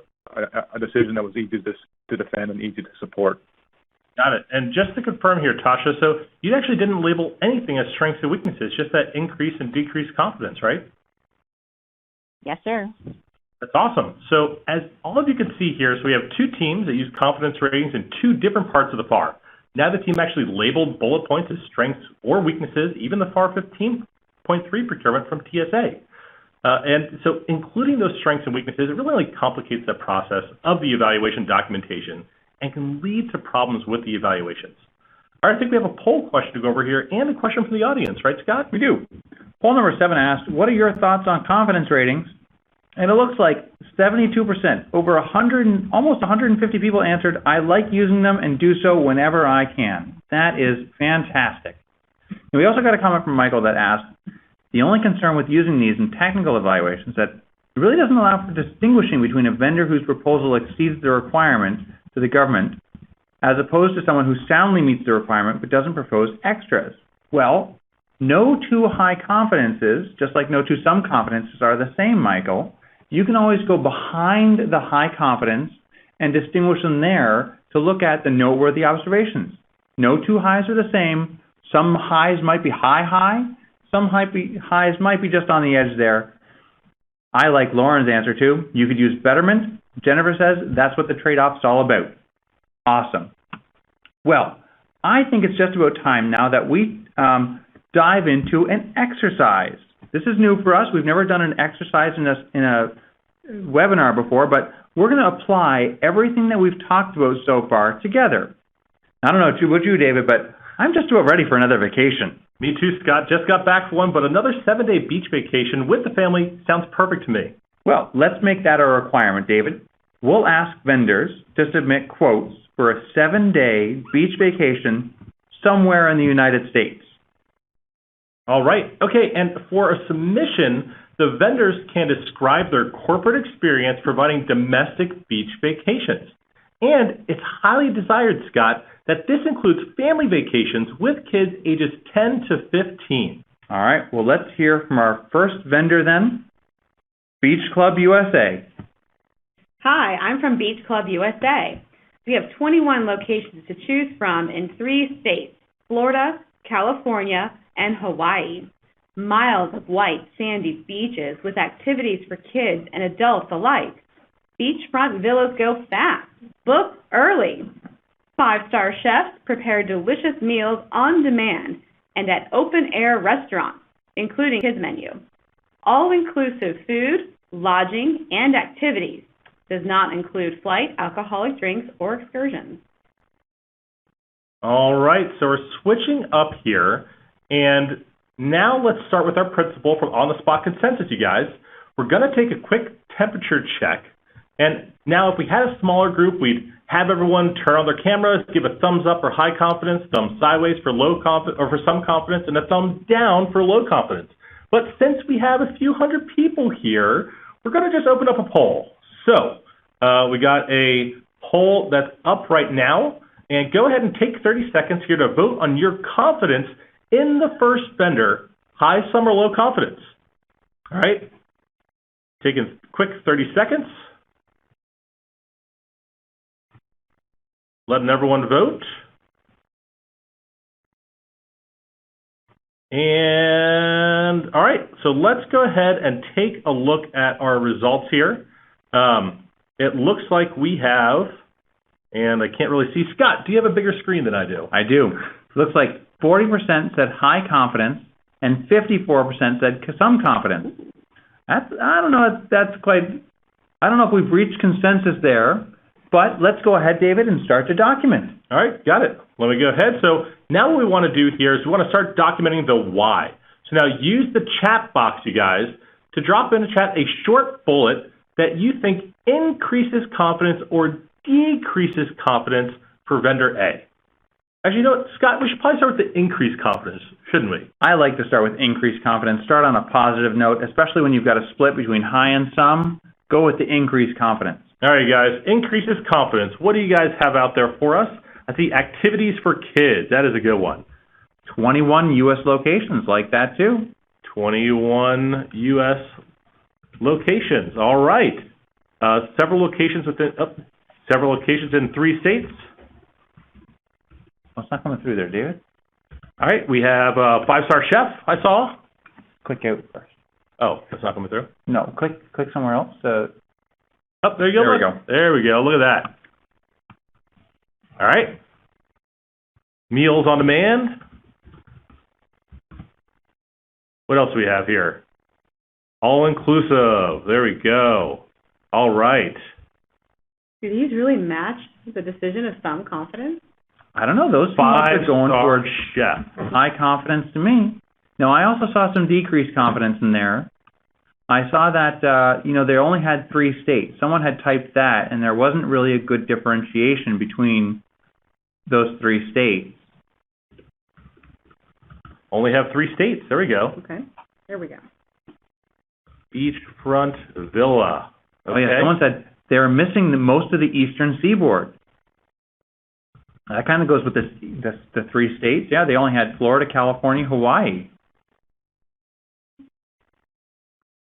decision that was easy to defend and easy to support. Got it. And just to confirm here, Tasha, so you actually didn't label anything as strengths and weaknesses, just that increase and decrease confidence, right? Yes, sir. That's awesome. So as all of you can see here, so we have 2 teams that use confidence ratings in 2 different parts of the FAR. Now the team actually labeled bullet points as strengths or weaknesses, even the FAR 15.3 procurement from TSA. And so including those strengths and weaknesses, it really complicates the process of the evaluation documentation and can lead to problems with the evaluations. All right, I think we have a poll question to go over here and a question from the audience, right, Scott? We do. Poll number 7 asked, what are your thoughts on confidence ratings? And it looks like 72%, over 100, almost 150 people answered, I like using them and do so whenever I can. That is fantastic. And we also got a comment from Michael that asked, the only concern with using these in technical evaluations is that it really doesn't allow for distinguishing between a vendor whose proposal exceeds the requirement to the government, as opposed to someone who soundly meets the requirement but doesn't propose extras. Well, no 2 high confidences, just like no 2 some confidences, are the same, Michael. You can always go behind the high confidence and distinguish them there to look at the noteworthy observations. No 2 highs are the same. Some highs might be high, some highs might be just on the edge there. I like Lauren's answer too. You could use betterment. Jennifer says that's what the trade-off is all about. Awesome. Well, I think it's just about time now that we dive into an exercise. This is new for us. We've never done an exercise in a webinar before, but we're going to apply everything that we've talked about so far together. I don't know about you, David, but I'm just about ready for another vacation. Me too, Scott. Just got back from one, but another 7-day beach vacation with the family sounds perfect to me. Well, let's make that a requirement, David. We'll ask vendors to submit quotes for a 7-day beach vacation somewhere in the United States. All right. Okay, and for a submission, the vendors can describe their corporate experience providing domestic beach vacations. And it's highly desired, Scott, that this includes family vacations with kids ages 10 to 15. All right. Well, let's hear from our first vendor then, Beach Club USA. Hi, I'm from Beach Club USA. We have 21 locations to choose from in 3 states, Florida, California, and Hawaii. Miles of white, sandy beaches with activities for kids and adults alike. Beachfront villas go fast. Book early. 5-star chefs prepare delicious meals on demand and at open-air restaurants, including kids menu. All-inclusive food, lodging, and activities. Does not include flight, alcoholic drinks, or excursions. All right, so we're switching up here, and now let's start with our principle from on-the-spot consensus, you guys. We're going to take a quick temperature check, and now if we had a smaller group, we'd have everyone turn on their cameras, give a thumbs up for high confidence, thumb sideways for low confidence, or for some confidence, and a thumb down for low confidence. But since we have a few hundred people here, we're going to just open up a poll. So we got a poll that's up right now, and go ahead and take 30 seconds here to vote on your confidence in the first vendor, high, some, or low confidence. All right, taking a quick 30 seconds. Letting everyone vote. And all right, so let's go ahead and take a look at our results here. It looks like we have, and I can't really see. Scott, do you have a bigger screen than I do? I do. It looks like 40% said high confidence and 54% said some confidence. I don't know if we've reached consensus there, but let's go ahead, David, and start to document. All right, got it. Let me go ahead. So now what we want to do here is we want to start documenting the why. So now use the chat box, you guys, to drop in the chat a short bullet that you think increases confidence or decreases confidence for vendor A. Actually, you know what, Scott, we should probably start with the increased confidence, shouldn't we? I like to start with increased confidence. Start on a positive note, especially when you've got a split between high and some. Go with the increased confidence. All right, guys, increases confidence. What do you guys have out there for us? I see activities for kids. That is a good one. 21 U.S. locations, like that too. 21 U.S. locations. All right. Several locations in 3 states. Oh, it's not coming through there, David. All right, we have a 5-star chef, I saw. Click out first. Oh, that's not coming through? No, click somewhere else. Oh, there you go. There we go. There we go. Look at that. All right. Meals on demand. What else do we have here? All inclusive. There we go. All right. Do these really match the decision of some confidence? I don't know. Those 5 are going towards chef. High confidence to me. Now, I also saw some decreased confidence in there. I saw that, they only had 3 states. Someone had typed that, and there wasn't really a good differentiation between those 3 states. Only have 3 states. There we go. Okay, there we go. Beachfront villa. Okay. Oh, yeah, someone said they're missing most of the eastern seaboard. That kind of goes with the 3 states. Yeah, they only had Florida, California, Hawaii.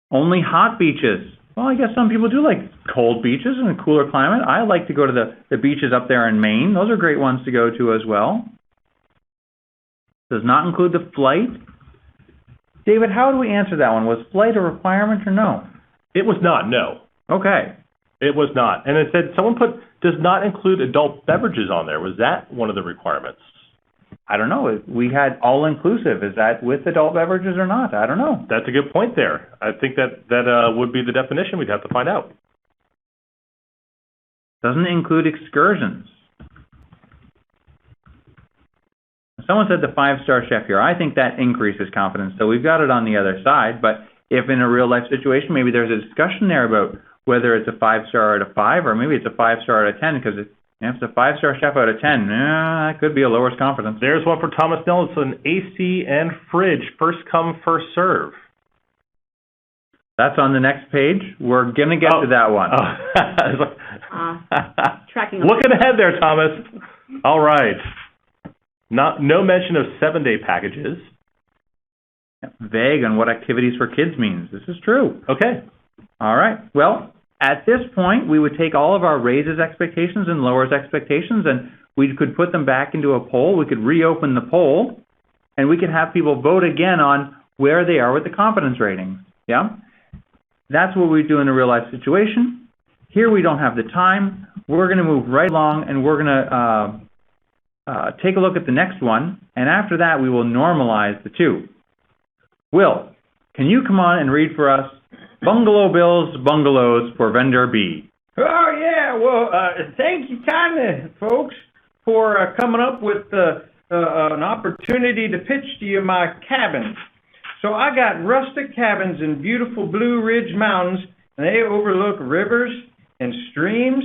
Only hot beaches. Well, I guess some people do like cold beaches in a cooler climate. I like to go to the beaches up there in Maine. Those are great ones to go to as well. Does not include the flight. David, how do we answer that one? Was flight a requirement or no? It was not, no. Okay. It was not. And it said, someone put, does not include adult beverages on there. Was that one of the requirements? I don't know. We had all-inclusive. Is that with adult beverages or not? I don't know. That's a good point there. I think that would be the definition. We'd have to find out. Doesn't include excursions. Someone said the 5-star chef here. I think that increases confidence. So we've got it on the other side. But if in a real-life situation, maybe there's a discussion there about whether it's a 5-star out of 5 or maybe it's a 5-star out of 10, because if it's a 5-star chef out of 10, that could be a lowest confidence. There's one for Thomas Nelson, AC and fridge, first come, first serve. That's on the next page. We're going to get to that one. Tracking. Looking ahead there, Thomas. All right. No mention of 7-day packages. Vague on what activities for kids means. This is true. Okay. All right. Well, at this point, we would take all of our raises expectations and lowers expectations, and we could put them back into a poll. We could reopen the poll, and we could have people vote again on where they are with the confidence ratings. Yeah? That's what we do in a real-life situation. Here we don't have the time. We're going to move right along, and we're going to take a look at the next one, and after that, we will normalize the two. Will, can you come on and read for us Bungalow Bill's Bungalows for Vendor B? Oh, yeah. Well, thank you kindly, folks. for coming up with an opportunity to pitch to you my cabins. So I got rustic cabins in beautiful Blue Ridge Mountains, and they overlook rivers and streams.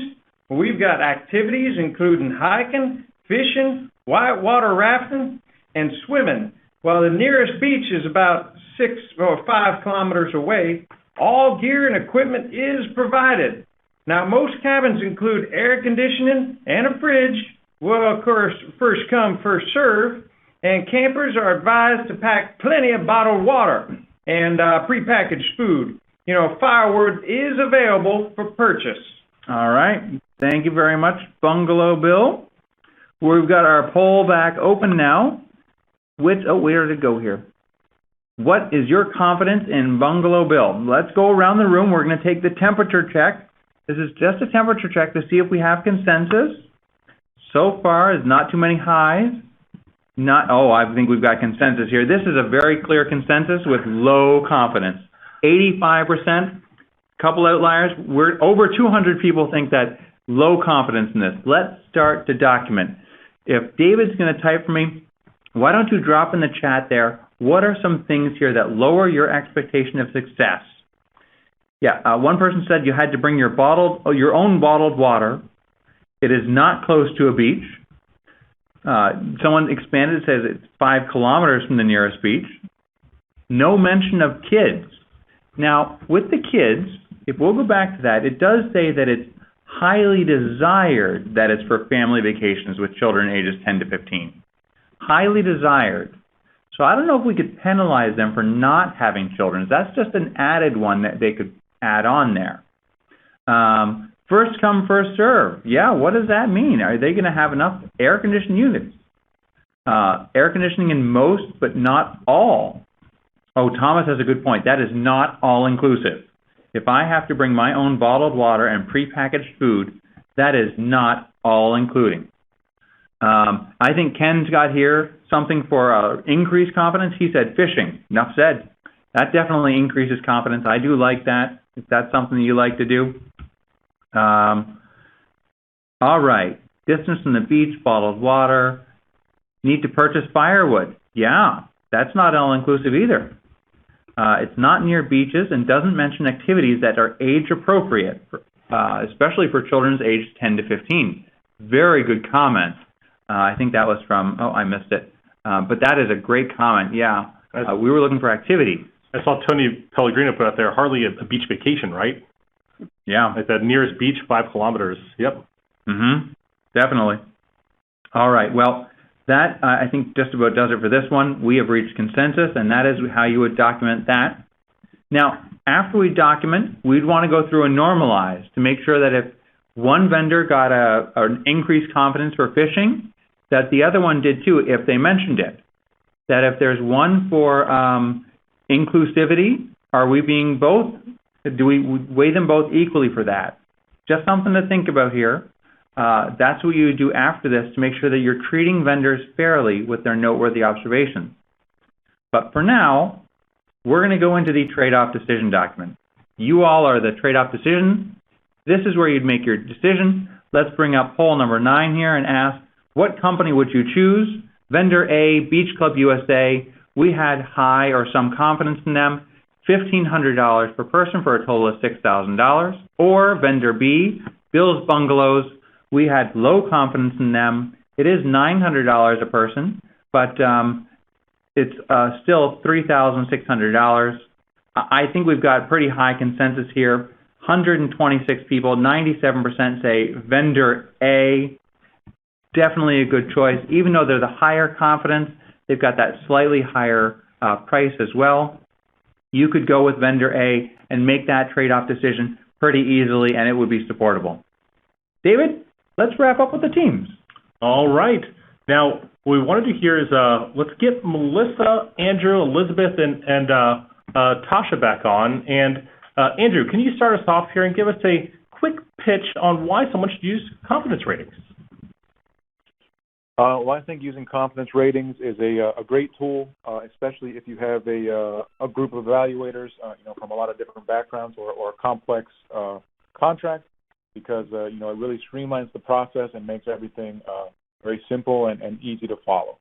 We've got activities including hiking, fishing, whitewater rafting, and swimming. While the nearest beach is about 6 or 5 kilometers away, all gear and equipment is provided. Now, most cabins include air conditioning and a fridge. Well, of course, first come, first serve. And campers are advised to pack plenty of bottled water and prepackaged food. You know, firewood is available for purchase. All right. Thank you very much, Bungalow Bill. We've got our poll back open now. Where did it go here? What is your confidence in Bungalow Bill? Let's go around the room. We're going to take the temperature check. This is just a temperature check to see if we have consensus. So far, there's not too many highs. I think we've got consensus here. This is a very clear consensus with low confidence. 85%, couple outliers. We're over 200 people think that low confidence in this. Let's start to document. If David's going to type for me, why don't you drop in the chat there, what are some things here that lower your expectation of success? Yeah, one person said you had to bring your own bottled water. It is not close to a beach. Someone expanded, says it's 5 kilometers from the nearest beach. No mention of kids. Now, with the kids, if we'll go back to that, it does say that it's highly desired that it's for family vacations with children ages 10 to 15. Highly desired. So I don't know if we could penalize them for not having children. That's just an added one that they could add on there. First come, first serve. Yeah, what does that mean? Are they going to have enough air-conditioned units? Air conditioning in most, but not all. Oh, Thomas has a good point. That is not all-inclusive. If I have to bring my own bottled water and prepackaged food, that is not all-including. I think Ken's got here something for increased confidence. He said fishing. Enough said. That definitely increases confidence. I do like that, if that's something that you like to do. All right. Distance from the beach, bottled water. Need to purchase firewood. Yeah, that's not all-inclusive either. It's not near beaches and doesn't mention activities that are age-appropriate, especially for children's aged 10 to 15. Very good comment. I think that was from, I missed it. But that is a great comment, yeah. We were looking for activity. I saw Tony Pellegrino put out there, hardly a beach vacation, right? Yeah. Like that nearest beach, 5 kilometers. Yep. Definitely. All right. Well, that, I think, just about does it for this one. We have reached consensus, and that is how you would document that. Now, after we document, we'd want to go through and normalize to make sure that if one vendor got an increased confidence for fishing, that the other one did too, if they mentioned it. That if there's one for inclusivity, are we being both, do we weigh them both equally for that? Just something to think about here. That's what you would do after this to make sure that you're treating vendors fairly with their noteworthy observations. But for now, we're going to go into the trade-off decision document. You all are the trade-off decision. This is where you'd make your decision. Let's bring up poll number 9 here and ask, what company would you choose? Vendor A, Beach Club USA. We had high or some confidence in them. $1,500 per person for a total of $6,000. Or vendor B, Bill's Bungalows. We had low confidence in them. It is $900 a person, but it's still $3,600. I think we've got pretty high consensus here. 126 people, 97% say vendor A. Definitely a good choice. Even though they're the higher confidence, they've got that slightly higher price as well. You could go with vendor A and make that trade-off decision pretty easily, and it would be supportable. David, let's wrap up with the teams. All right. Now, what we wanted to hear is let's get Melissa, Andrew, Elizabeth, and Tasha back on. And Andrew, can you start us off here and give us a quick pitch on why someone should use confidence ratings? Well, I think using confidence ratings is a great tool, especially if you have a group of evaluators, from a lot of different backgrounds or a complex contract, because it really streamlines the process and makes everything very simple and easy to follow.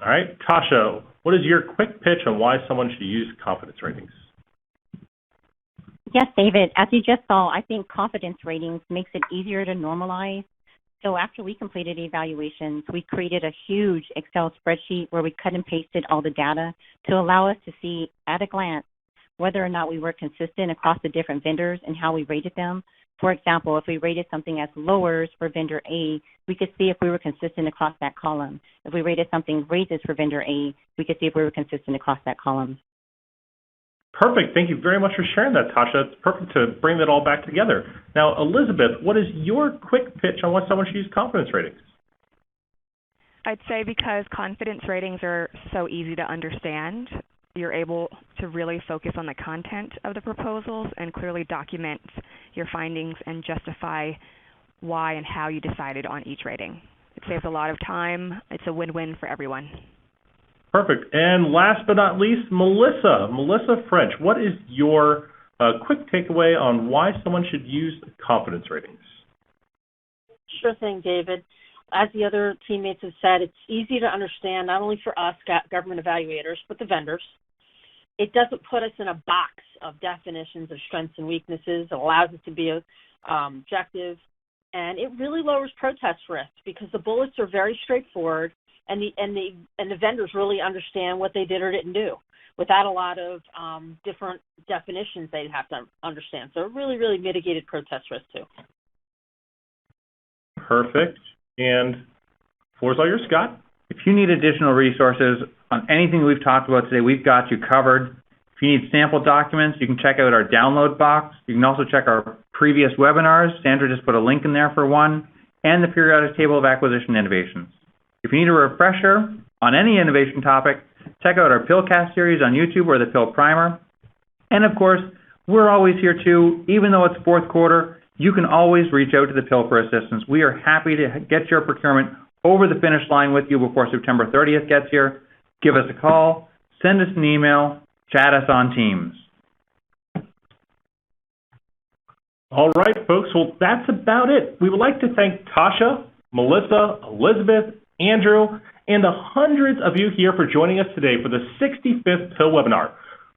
All right, Tasha, what is your quick pitch on why someone should use confidence ratings? Yes, David, as you just saw, I think confidence ratings makes it easier to normalize. So after we completed evaluations, we created a huge Excel spreadsheet where we cut and pasted all the data to allow us to see at a glance whether or not we were consistent across the different vendors and how we rated them. For example, if we rated something as lowers for vendor A, we could see if we were consistent across that column. If we rated something raises for vendor A, we could see if we were consistent across that column. Perfect. Thank you very much for sharing that, Tasha. It's perfect to bring that all back together. Now, Elizabeth, what is your quick pitch on why someone should use confidence ratings? I'd say because confidence ratings are so easy to understand, you're able to really focus on the content of the proposals and clearly document your findings and justify why and how you decided on each rating. It saves a lot of time. It's a win-win for everyone. Perfect. And last but not least, Melissa French, what is your quick takeaway on why someone should use confidence ratings? Sure thing, David. As the other teammates have said, it's easy to understand not only for us government evaluators, but the vendors. It doesn't put us in a box of definitions of strengths and weaknesses. It allows us to be objective, and it really lowers protest risk because the bullets are very straightforward, and the vendors really understand what they did or didn't do without a lot of different definitions they'd have to understand. So it really mitigated protest risk too. Perfect. And floor's all yours, Scott. If you need additional resources on anything we've talked about today, we've got you covered. If you need sample documents, you can check out our download box. You can also check our previous webinars. Sandra just put a link in there for one, and the periodic table of acquisition innovations. If you need a refresher on any innovation topic, check out our PILcast series on YouTube or the PIL Primer. And of course, we're always here too. Even though it's fourth quarter, you can always reach out to the PIL for assistance. We are happy to get your procurement over the finish line with you before September 30th gets here. Give us a call, send us an email, chat us on Teams. All right, folks. Well, that's about it. We would like to thank Tasha, Melissa, Elizabeth, Andrew, and the hundreds of you here for joining us today for the 65th PIL webinar.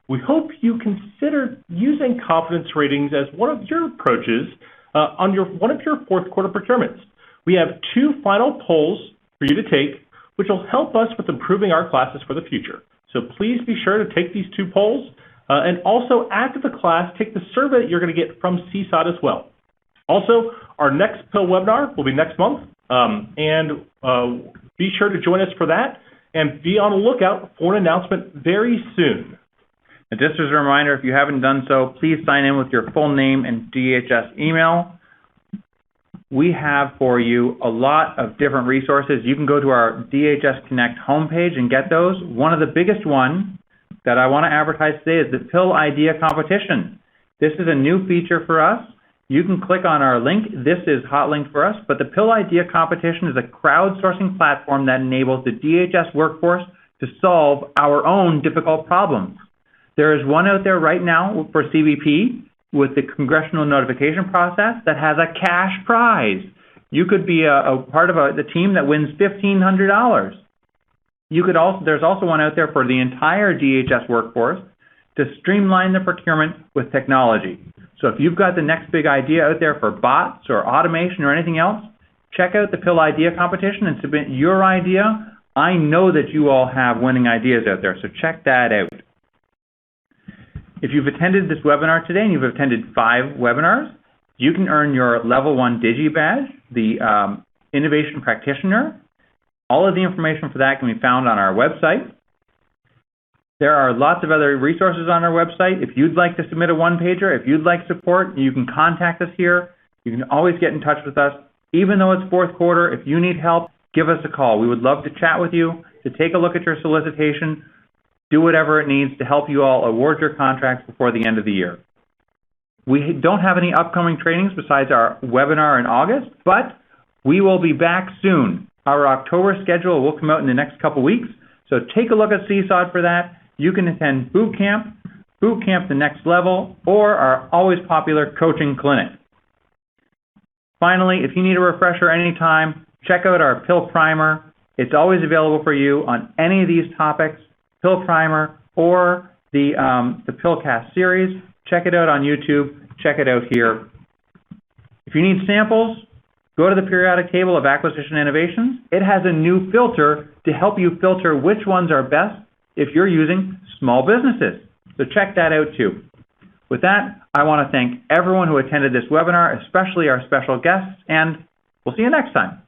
We hope you consider using confidence ratings as one of your approaches on one of your fourth quarter procurements. We have 2 final polls for you to take, which will help us with improving our classes for the future. So please be sure to take these 2 polls, and also after the class, take the survey that you're going to get from CSOT as well. Also, our next PIL webinar will be next month, and be sure to join us for that, and be on the lookout for an announcement very soon. And just as a reminder, if you haven't done so, please sign in with your full name and DHS email. We have for you a lot of different resources. You can go to our DHS Connect homepage and get those. One of the biggest ones that I want to advertise today is the PIL Idea Competition. This is a new feature for us. You can click on our link. This is hot link for us, but the PIL Idea Competition is a crowdsourcing platform that enables the DHS workforce to solve our own difficult problems. There is one out there right now for CBP with the congressional notification process that has a cash prize. You could be a part of the team that wins $1,500. There's also one out there for the entire DHS workforce to streamline the procurement with technology. So if you've got the next big idea out there for bots or automation or anything else, check out the PIL Idea Competition and submit your idea. I know that you all have winning ideas out there, so check that out. If you've attended this webinar today and you've attended 5 webinars, you can earn your Level 1 Digi Badge, the Innovation Practitioner. All of the information for that can be found on our website. There are lots of other resources on our website. If you'd like to submit a one-pager, if you'd like support, you can contact us here. You can always get in touch with us. Even though it's fourth quarter, if you need help, give us a call. We would love to chat with you, to take a look at your solicitation, do whatever it needs to help you all award your contracts before the end of the year. We don't have any upcoming trainings besides our webinar in August, but we will be back soon. Our October schedule will come out in the next couple weeks, so take a look at CSOD for that. You can attend Boot Camp the Next Level, or our always popular coaching clinic. Finally, if you need a refresher anytime, check out our PIL primer. It's always available for you on any of these topics, PIL primer or the PILcast series. Check it out on YouTube. Check it out here. If you need samples, go to the periodic table of acquisition innovations. It has a new filter to help you filter which ones are best if you're using small businesses. So check that out too. With that, I want to thank everyone who attended this webinar, especially our special guests, and we'll see you next time.